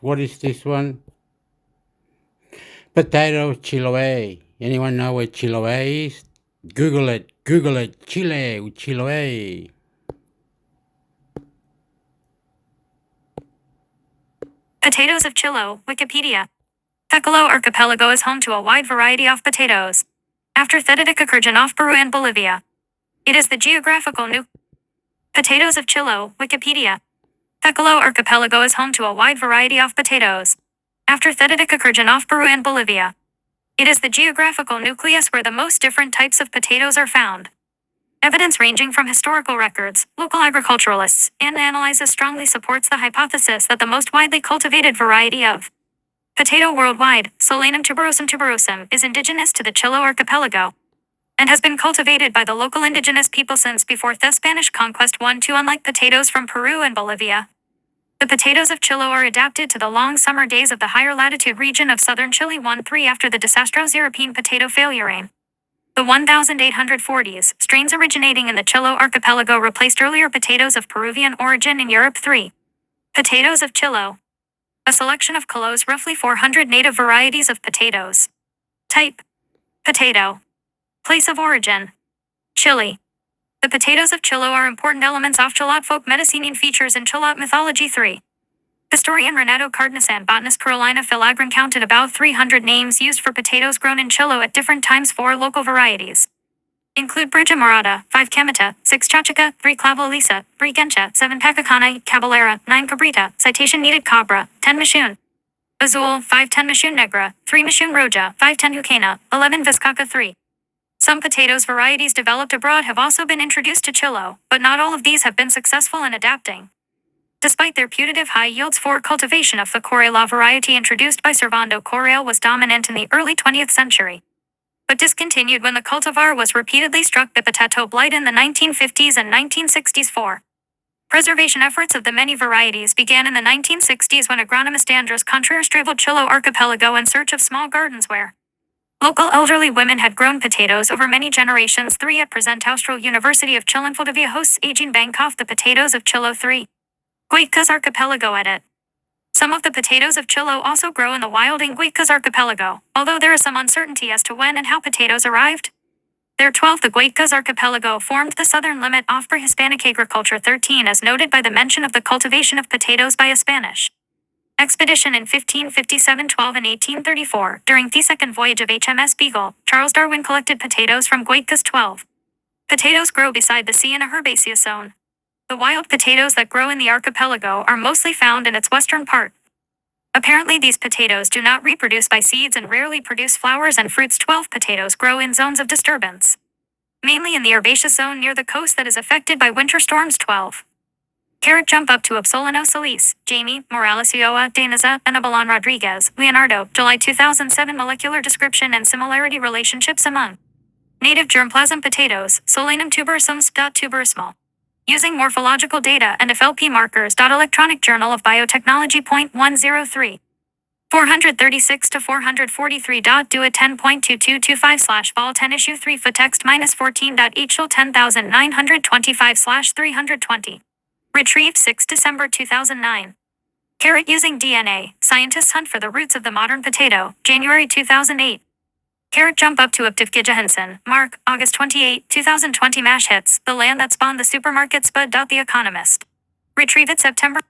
What is this one? Potato Chiloé. Anyone know where Chiloé is? Google it, Chile with Chiloé. Potatoes of Chilo, Wikipedia. Pecolo archipelago is home to a wide variety of potatoes. after Thetidicokurgan off Peru and Bolivia. It is the geographical Potatoes of Chile, Wikipedia. Pecolo archipelago is home to a wide variety of potatoes. After Thetidicokurgan off Peru and Bolivia. It is the geographical nucleus where the most different types of potatoes are found. Evidence ranging from historical records, local agriculturalists, and analysis strongly supports the hypothesis that the most widely cultivated variety of potato worldwide, Solanum tuberosum, is indigenous to the Chilean archipelago and has been cultivated by the local indigenous people since before the Spanish conquest. 1-2 Unlike potatoes from Peru and Bolivia, the potatoes of Chile are adapted to the long summer days of the higher latitude region of southern Chile. 1-3 After the disastrous European potato failure, the 1840s, strains originating in the Chilean archipelago replaced earlier potatoes of Peruvian origin in Europe. 3. Potatoes of Chile. A selection of Chile's roughly 400 native varieties of potatoes. Type: potato. Place of origin: Chile. The potatoes of Chile are important elements of Chilean folk medicine features in Chilean mythology. 3. Historian Renato Cardenas and botanist Carolina Filagran counted about 300 names used for potatoes grown in Chile at different times. 4 local varieties include Brija Morada, 5 Camita, 6 Chachica, 3 Clavo Lisa, 3 Gencha, 7 Pacacana, Caballera, 9 Cabrita, citation needed Cabra, 10 Michun Azul, 5 10 Michun Negra, 3 Michun Roja, 5 10 Hucana, 11 Vizcaca. 3. Some potatoes varieties developed abroad have also been introduced to Chile, but not all of these have been successful in adapting. Despite their putative high yields, for cultivation of the Corella variety introduced by Servando Correal was dominant in the early 20th century, but discontinued when the cultivar was repeatedly struck by potato blight in the 1950s and 1960s. 4. Preservation efforts of the many varieties began in the 1960s when agronomist Andres Contreras traveled Chilean archipelago in search of small gardens where local elderly women had grown potatoes over many generations. 3. At present, Austral University of Chile in Valdivia hosts aging bank of the potatoes of Chile. 3. Guaycas archipelago. Edit. Some of the potatoes of Chile also grow in the wild in Guaycas archipelago, although there is some uncertainty as to when and how potatoes arrived. There 12. The Guaycas archipelago formed the southern limit of pre-Hispanic agriculture. 13. As noted by the mention of the cultivation of potatoes by a Spanish expedition in 1557, 12, and 1834, during the second voyage of HMS Beagle, Charles Darwin collected potatoes from Guaycas. 12. Potatoes grow beside the sea in a herbaceous zone. The wild potatoes that grow in the archipelago are mostly found in its western part. Apparently, these potatoes do not reproduce by seeds and rarely produce flowers and fruits. 12. Potatoes grow in zones of disturbance, mainly in the herbaceous zone near the coast that is affected by winter storms. 12. Carrot jump up to Upsolano Solis, Jamie, Morales Ulloa, Deniza, and Abalon Rodriguez, Leonardo, July 2007. Molecular description and similarity relationships among native germplasm potatoes, Solanum tuberosum. Using morphological data and FLP markers. Electronic Journal of Biotechnology. 103. 436 to 443. Do it 10.2225/vol 10 issue 3 foot text -14. Echel 10925/320. Retrieved 6 December 2009. Carrot using DNA. Scientists hunt for the roots of the modern potato. January 2008. Carrot jump up to Uptivka Johansson, Mark, August 28, 2020. MASH hits, the land that spawned the supermarket Spud. The Economist. Retrieve it September.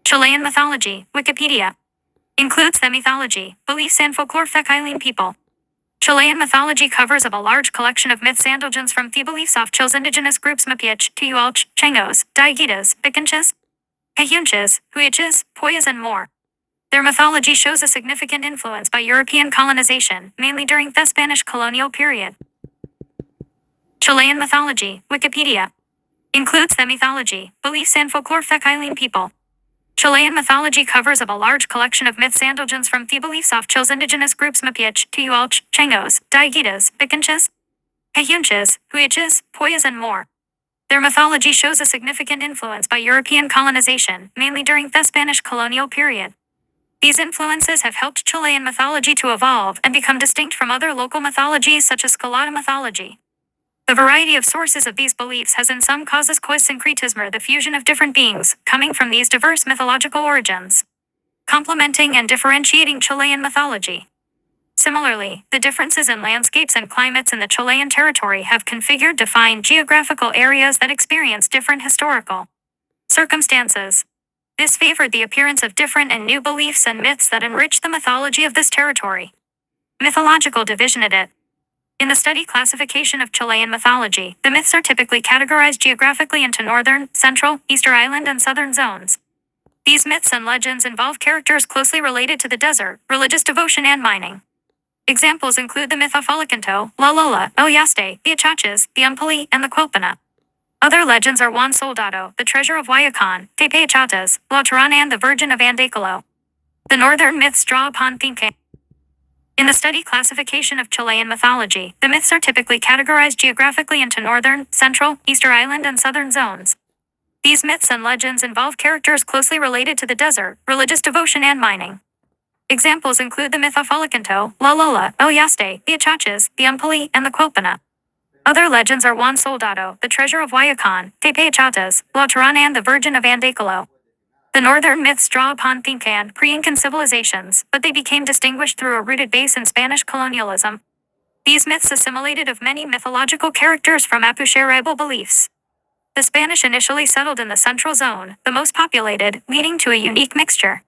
Chilean mythology, Wikipedia. Includes the mythology, beliefs and folklore of the Chilean people. Chilean mythology covers of a large collection of myths and legends from the beliefs of Chile's indigenous groups Mapuche, Tuyuelch, Changos, Daiquitas, Picunches, Cajunches, Huiches, Poyas and more. Their mythology shows a significant influence by European colonization, mainly during the Spanish colonial period. Chilean mythology, Wikipedia. Includes the mythology, beliefs and folklore of the Chilean people. Chilean mythology covers of a large collection of myths and legends from the beliefs of Chile's indigenous groups Mapuche, Tuyuelch, Changos, Daiquitas, Picunches, Cajunches, Huiches, Poyas and more. Their mythology shows a significant influence by European colonization, mainly during the Spanish colonial period. These influences have helped Chilean mythology to evolve and become distinct from other local mythologies such as Skalata mythology. The variety of sources of these beliefs has in some cases syncretism, the fusion of different beings, coming from these diverse mythological origins, complementing and differentiating Chilean mythology. Similarly, the differences in landscapes and climates in the Chilean territory have configured defined geographical areas that experience different historical circumstances. This favored the appearance of different and new beliefs and myths that enrich the mythology of this territory. Mythological division at it. In the study classification of Chilean mythology, the myths are typically categorized geographically into northern, central, Easter Island and southern zones. These myths and legends involve characters closely related to the desert, religious devotion and mining. Examples include the myth of Alicanto, La Lola, El Yaste, the Achaches, the Umpali, and the Quilpana. Other legends are Juan Soldado, the treasure of Guayacan, Tepe Achatas, La Tirana and the Virgin of Andécalo. The northern myths draw upon Pinque. In the study classification of Chilean mythology, the myths are typically categorized geographically into northern, central, Easter Island and southern zones. These myths and legends involve characters closely related to the desert, religious devotion and mining. Examples include the myth of Alicanto, La Lola, El Yaste, the Achaches, the Umpali, and the Quilpana. Other legends are Juan Soldado, the treasure of Guayacan, Tepe Achatas, La Tirana and the Virgin of Andécalo. The northern myths draw upon Pinque and pre-Incan civilizations, but they became distinguished through a rooted base in Spanish colonialism. These myths assimilated of many mythological characters from Mapuche tribal beliefs. The Spanish initially settled in the central zone, the most populated, leading to a unique mixture.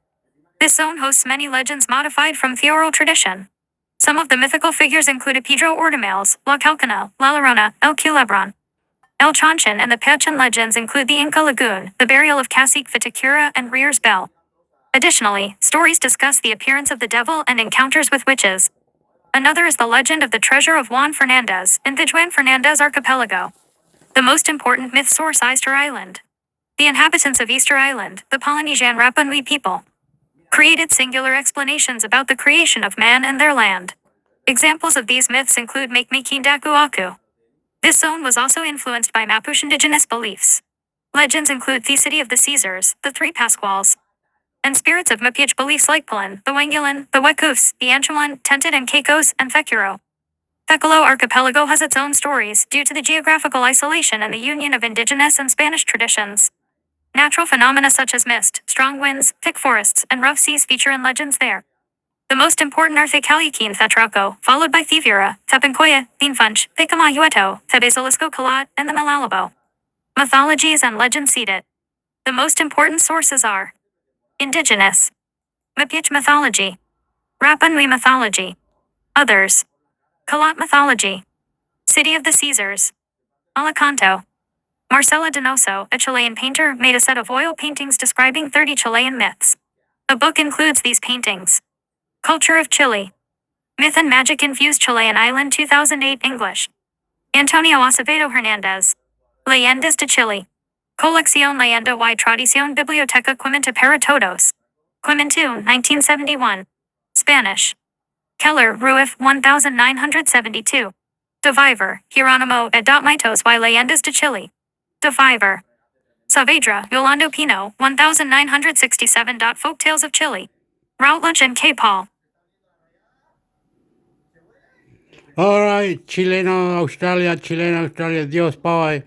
This zone hosts many legends modified from the oral tradition. Some of the mythical figures include Pedro Ordimales, La Calcana, La Llorona, El Culebron, El Chanchan, and the Pechan legends include the Inca Lagoon, the burial of Cacique Vitacura, and Rear's Bell. Additionally, stories discuss the appearance of the devil and encounters with witches. Another is the legend of the treasure of Juan Fernandez in the Juan Fernandez archipelago. The most important myth source Easter Island. The inhabitants of Easter Island, the Polynesian Rapa Nui people, created singular explanations about the creation of man and their land. Examples of these myths include Makmikindaku Aku. This zone was also influenced by Mapuche indigenous beliefs. Legends include the city of the Caesars, the three Pasquales, and spirits of Mapuche beliefs like Palan, the Wangulan, the Wekufs, the Anchuan, Tented and Caicos, and Thekuro. Thekalo archipelago has its own stories due to the geographical isolation and the union of indigenous and Spanish traditions. Natural phenomena such as mist, strong winds, thick forests, and rough seas feature in legends there. The most important are Thekalikin Thetrauco, followed by Thevira, Thepinkoya, Thinfunch, Thekamahueto, Thebasilisco Kalat, and the Malalabo. Mythologies and legends seed it. The most important sources are indigenous, Mapuche mythology, Rapa Nui mythology, others, Kalat mythology, City of the Caesars, Alicanto. Marcela Donoso, a Chilean painter, made a set of oil paintings describing 30 Chilean myths. A book includes these paintings. Culture of Chile. Myth and Magic Infused Chilean Island 2008 English. Antonio Acevedo Hernandez. Leyendas de Chile. Colección Leyenda y Tradición Biblioteca Quimenta para Todos. Quimentu, 1971. Spanish. Keller, Ruif, 1972. Deviver, Hieronimo Mitos y Leyendas de Chile. Deviver. Saavedra, Yolando Pino, 1967. Folktales of Chile. Routledge and K. Paul. All right, Chileno Australia, Dios, bye.